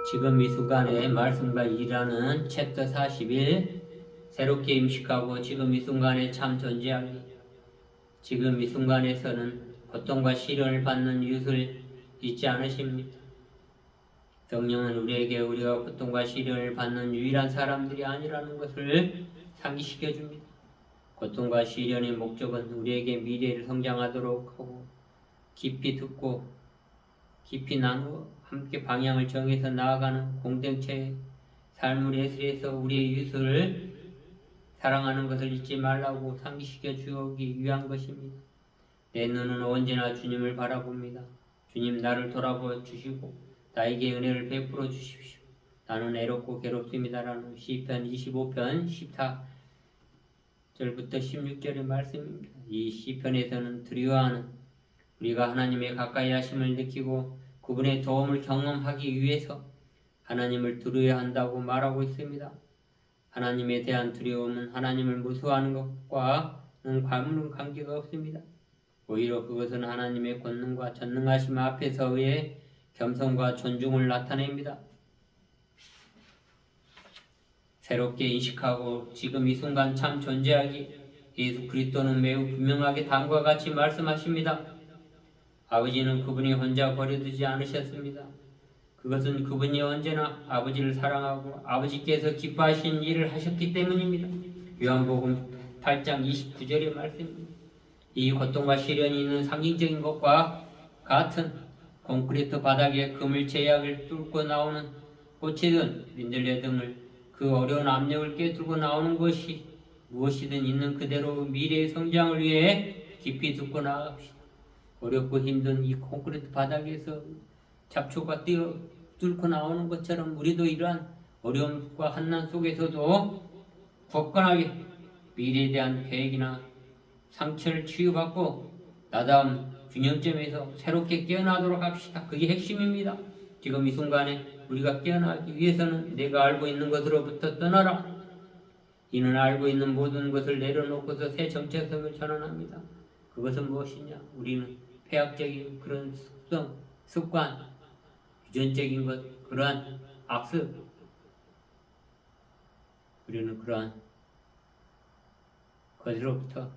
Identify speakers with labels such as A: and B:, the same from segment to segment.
A: 지금 이 순간에 말씀과 일하는 챕터 41 새롭게 임식하고 지금 이 순간에 참 존재하기. 지금 이 순간에서는 고통과 시련을 받는 이웃을 잊지 않으십니까? 성령은 우리에게 우리가 고통과 시련을 받는 유일한 사람들이 아니라는 것을 상기시켜 줍니다. 고통과 시련의 목적은 우리에게 미래를 성장하도록 하고 깊이 듣고 깊이 나누어 함께 방향을 정해서 나아가는 공동체의 삶을 예술해서 우리의 이웃을 사랑하는 것을 잊지 말라고 상기시켜 주기 위한 것입니다. 내 눈은 언제나 주님을 바라봅니다. 주님 나를 돌아보아 주시고 나에게 은혜를 베풀어 주십시오. 나는 애롭고 괴롭습니다라는 시편 25편 14절부터 16절의 말씀입니다. 이 시편에서는 두려워하는 우리가 하나님의 가까이 하심을 느끼고 그분의 도움을 경험하기 위해서 하나님을 두려워한다고 말하고 있습니다. 하나님에 대한 두려움은 하나님을 무서워하는 것과는 아무런 관계가 없습니다. 오히려 그것은 하나님의 권능과 전능하심 앞에서의 겸손과 존중을 나타냅니다. 새롭게 인식하고 지금 이 순간 참 존재하기. 예수 그리스도는 매우 분명하게 다음과 같이 말씀하십니다. 아버지는 그분이 혼자 버려두지 않으셨습니다. 그것은 그분이 언제나 아버지를 사랑하고 아버지께서 기뻐하신 일을 하셨기 때문입니다. 요한복음 8장 29절의 말씀입니다. 이 고통과 시련이 있는 상징적인 것과 같은 콘크리트 바닥에 그물 제약을 뚫고 나오는 꽃이든 민들레 등을 그 어려운 압력을 깨뚫고 나오는 것이 무엇이든 있는 그대로 미래의 성장을 위해 깊이 듣고 나아갑시다. 어렵고 힘든 이 콘크리트 바닥에서 잡초가 뚫고 나오는 것처럼 우리도 이러한 어려움과 환난 속에서도 굳건하게 미래에 대한 계획이나 상처를 치유받고 나다움 균형점에서 새롭게 깨어나도록 합시다. 그게 핵심입니다. 지금 이 순간에 우리가 깨어나기 위해서는 내가 알고 있는 것으로부터 떠나라. 이는 알고 있는 모든 것을 내려놓고서 새 정체성을 전환합니다. 그것은 무엇이냐? 우리는 폐악적인 그런 습관, 유전적인 것, 그러한 악습, 우리는 그러한 것으로부터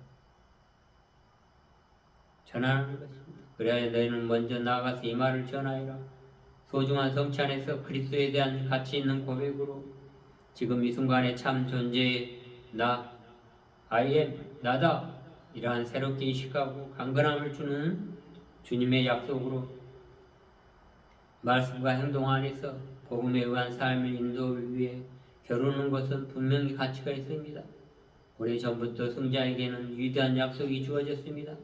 A: 전하는 것입니다. 그래야 너희는 먼저 나아가서 이 말을 전하여라. 소중한 성취 안에서 그리스도에 대한 가치 있는 고백으로 지금 이 순간에 참 존재의 나, I am, 나다 이러한 새롭게 인식하고 강건함을 주는 주님의 약속으로 말씀과 행동 안에서 복음에 의한 삶의 인도를 위해 겨루는 것은 분명히 가치가 있습니다. 오래전부터 승자에게는 위대한 약속이 주어졌습니다.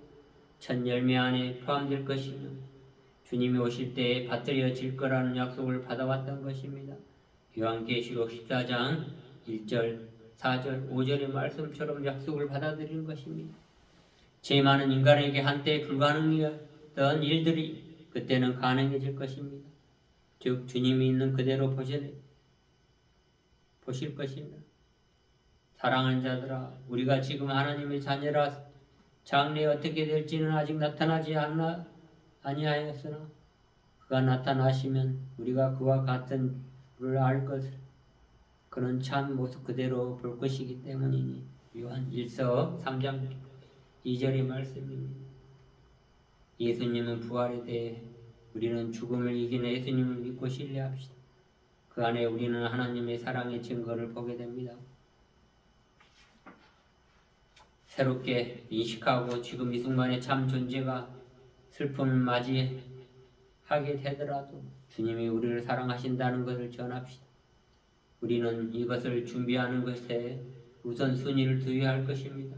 A: 첫 열매 안에 포함될 것이며 주님이 오실 때에 받들여질 거라는 약속을 받아왔던 것입니다. 요한계시록 14장 1절, 4절, 5절의 말씀처럼 약속을 받아들이는 것입니다. 죄 많은 인간에게 한때 불가능이었던 일들이 그때는 가능해질 것입니다. 즉 주님이 있는 그대로 보실 것입니다. 사랑하는 자들아, 우리가 지금 하나님의 자녀라 장래에 어떻게 될지는 아직 나타나지 아니하였으나 그가 나타나시면 우리가 그와 같은 를 알 것을 그는 참 모습 그대로 볼 것이기 때문이니 요한 1서 3장 2절의 말씀입니다. 예수님은 부활에 대해 우리는 죽음을 이기는 예수님을 믿고 신뢰합시다. 그 안에 우리는 하나님의 사랑의 증거를 보게 됩니다. 새롭게 인식하고 지금 이 순간에 참 존재가 슬픔을 맞이하게 되더라도 주님이 우리를 사랑하신다는 것을 전합시다. 우리는 이것을 준비하는 것에 우선순위를 두어야 할 것입니다.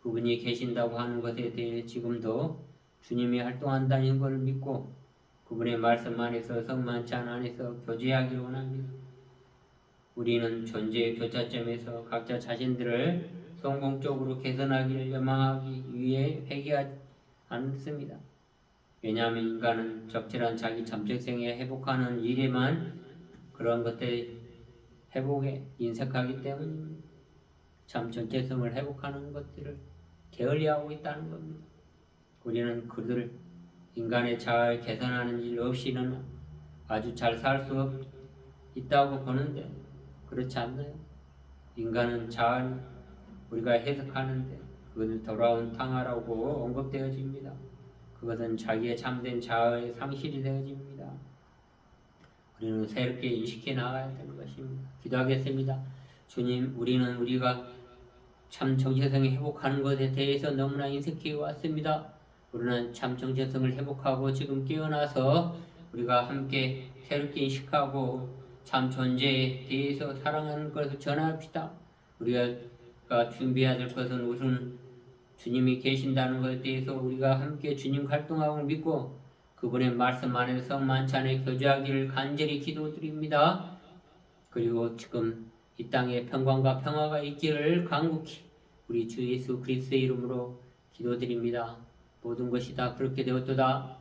A: 그분이 계신다고 하는 것에 대해 지금도 주님이 활동한다는 것을 믿고 그분의 말씀 안에서 성만찬 안에서 교제하기를 원합니다. 우리는 존재의 교차점에서 각자 자신들을 성공적으로 개선하기를 열망하기 위해 회개하지 않습니다. 왜냐하면 인간은 적절한 자기 잠재성에 회복하는 일에만 그런 것들 회복에 인색하기 때문입니다. 참 전체성을 회복하는 것들을 게을리하고 있다는 겁니다. 우리는 그들 인간의 자아를 개선하는 일 없이는 아주 잘 살 수 있다고 보는데 그렇지 않나요? 인간은 자아니 우리가 해석하는데 그것은 돌아온 탕화라고 언급되어집니다. 그것은 자기의 참된 자아의 상실이 되어집니다. 우리는 새롭게 인식해 나가야 되는 것입니다. 기도하겠습니다. 주님, 우리가 참 정체성을 회복하는 것에 대해서 너무나 인색해 왔습니다. 우리는 참 정체성을 회복하고 지금 깨어나서 우리가 함께 새롭게 인식하고 참 존재에 대해서 사랑하는 것을 전합시다. 우리가 준비해야 될 것은 우선 주님이 계신다는 것에 대해서 우리가 함께 주님 활동하고 믿고 그분의 말씀 안에서 만찬에 교제하기를 간절히 기도드립니다. 그리고 지금 이 땅에 평강과 평화가 있기를 간곡히 우리 주 예수 그리스도의 이름으로 기도드립니다. 모든 것이 다 그렇게 되었도다.